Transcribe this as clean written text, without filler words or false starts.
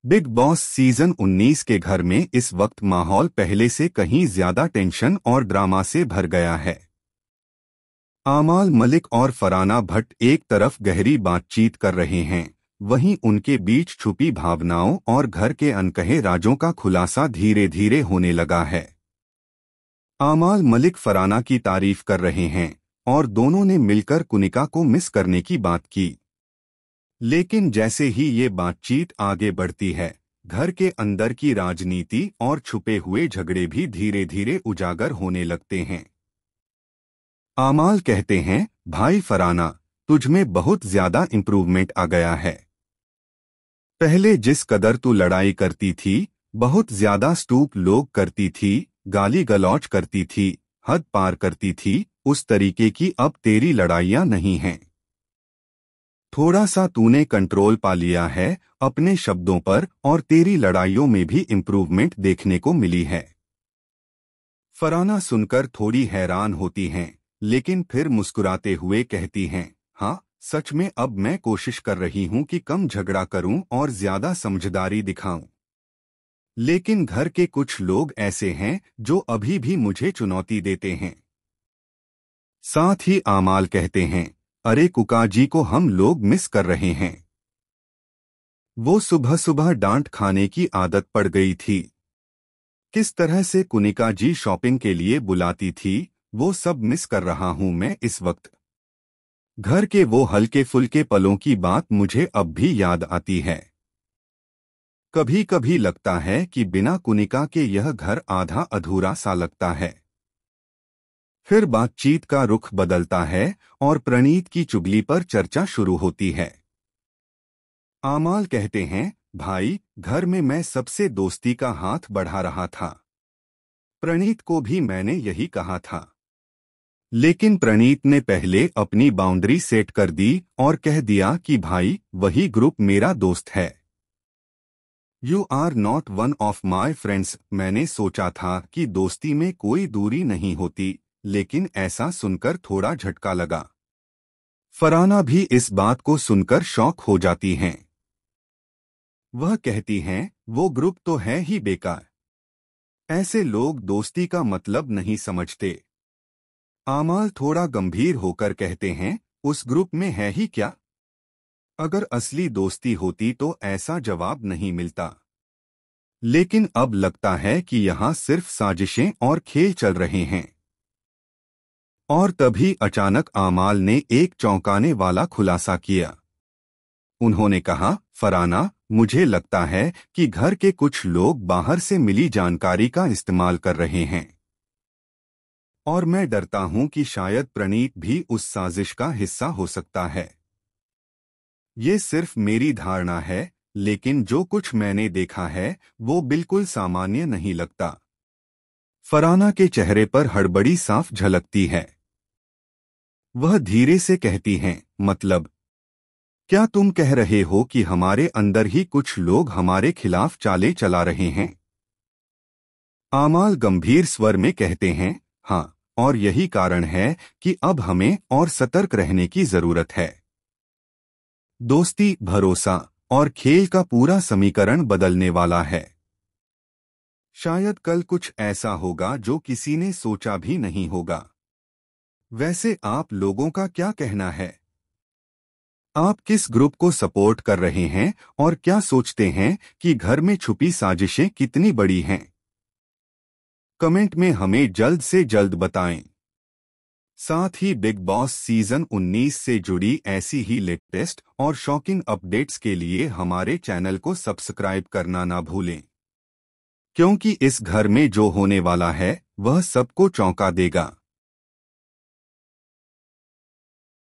Big boss season 19 के घर में इस वक्त माहौल पहले से कहीं ज्यादा टेंशन और ड्रामा से भर गया है। आमाल मलिक और फराना भट्ट एक तरफ गहरी बातचीत कर रहे हैं, वहीं उनके बीच छुपी भावनाओं और घर के अनकहे राजों का खुलासा धीरे धीरे होने लगा है। आमाल मलिक फराना की तारीफ कर रहे हैं और दोनों ने मिलकर कुनिका को मिस करने की बात की। लेकिन जैसे ही ये बातचीत आगे बढ़ती है, घर के अंदर की राजनीति और छुपे हुए झगड़े भी धीरे धीरे उजागर होने लगते हैं। आमाल कहते हैं, भाई फराना, तुझमें बहुत ज्यादा इम्प्रूवमेंट आ गया है। पहले जिस कदर तू लड़ाई करती थी, बहुत ज्यादा स्टूप लोग करती थी, गाली गलौज करती थी, हद पार करती थी, उस तरीके की अब तेरी लड़ाइयां नहीं हैं। थोड़ा सा तूने कंट्रोल पा लिया है अपने शब्दों पर और तेरी लड़ाइयों में भी इम्प्रूवमेंट देखने को मिली है। फराना सुनकर थोड़ी हैरान होती हैं, लेकिन फिर मुस्कुराते हुए कहती हैं, हाँ सच में अब मैं कोशिश कर रही हूँ कि कम झगड़ा करूँ और ज्यादा समझदारी दिखाऊं। लेकिन घर के कुछ लोग ऐसे हैं जो अभी भी मुझे चुनौती देते हैं। साथ ही आमाल कहते हैं, अरे कुका जी को हम लोग मिस कर रहे हैं। वो सुबह सुबह डांट खाने की आदत पड़ गई थी। किस तरह से कुनिका जी शॉपिंग के लिए बुलाती थी, वो सब मिस कर रहा हूं मैं इस वक्त। घर के वो हल्के फुल्के पलों की बात मुझे अब भी याद आती है। कभी कभी लगता है कि बिना कुनिका के यह घर आधा अधूरा सा लगता है। फिर बातचीत का रुख बदलता है और प्रणीत की चुगली पर चर्चा शुरू होती है। आमाल कहते हैं, भाई घर में मैं सबसे दोस्ती का हाथ बढ़ा रहा था। प्रणीत को भी मैंने यही कहा था। लेकिन प्रणीत ने पहले अपनी बाउंड्री सेट कर दी और कह दिया कि भाई वही ग्रुप मेरा दोस्त है। You are not one of my friends. मैंने सोचा था कि दोस्ती में कोई दूरी नहीं होती, लेकिन ऐसा सुनकर थोड़ा झटका लगा। फराना भी इस बात को सुनकर शॉक हो जाती हैं। वह कहती हैं, वो ग्रुप तो है ही बेकार। ऐसे लोग दोस्ती का मतलब नहीं समझते। आमाल थोड़ा गंभीर होकर कहते हैं, उस ग्रुप में है ही क्या? अगर असली दोस्ती होती तो ऐसा जवाब नहीं मिलता। लेकिन अब लगता है कि यहाँ सिर्फ साजिशें और खेल चल रहे हैं। और तभी अचानक आमाल ने एक चौंकाने वाला खुलासा किया। उन्होंने कहा, फराना, मुझे लगता है कि घर के कुछ लोग बाहर से मिली जानकारी का इस्तेमाल कर रहे हैं। और मैं डरता हूं कि शायद प्रणीत भी उस साजिश का हिस्सा हो सकता है। ये सिर्फ मेरी धारणा है, लेकिन जो कुछ मैंने देखा है वो बिल्कुल सामान्य नहीं लगता। फराना के चेहरे पर हड़बड़ी साफ झलकती है। वह धीरे से कहती हैं, मतलब क्या तुम कह रहे हो कि हमारे अंदर ही कुछ लोग हमारे खिलाफ चालें चला रहे हैं? आमाल गंभीर स्वर में कहते हैं, हाँ, और यही कारण है कि अब हमें और सतर्क रहने की जरूरत है। दोस्ती, भरोसा और खेल का पूरा समीकरण बदलने वाला है। शायद कल कुछ ऐसा होगा जो किसी ने सोचा भी नहीं होगा। वैसे आप लोगों का क्या कहना है? आप किस ग्रुप को सपोर्ट कर रहे हैं और क्या सोचते हैं कि घर में छुपी साजिशें कितनी बड़ी हैं? कमेंट में हमें जल्द से जल्द बताएं। साथ ही बिग बॉस सीजन 19 से जुड़ी ऐसी ही लेटेस्ट और शॉकिंग अपडेट्स के लिए हमारे चैनल को सब्सक्राइब करना ना भूलें, क्योंकि इस घर में जो होने वाला है वह सबको चौंका देगा।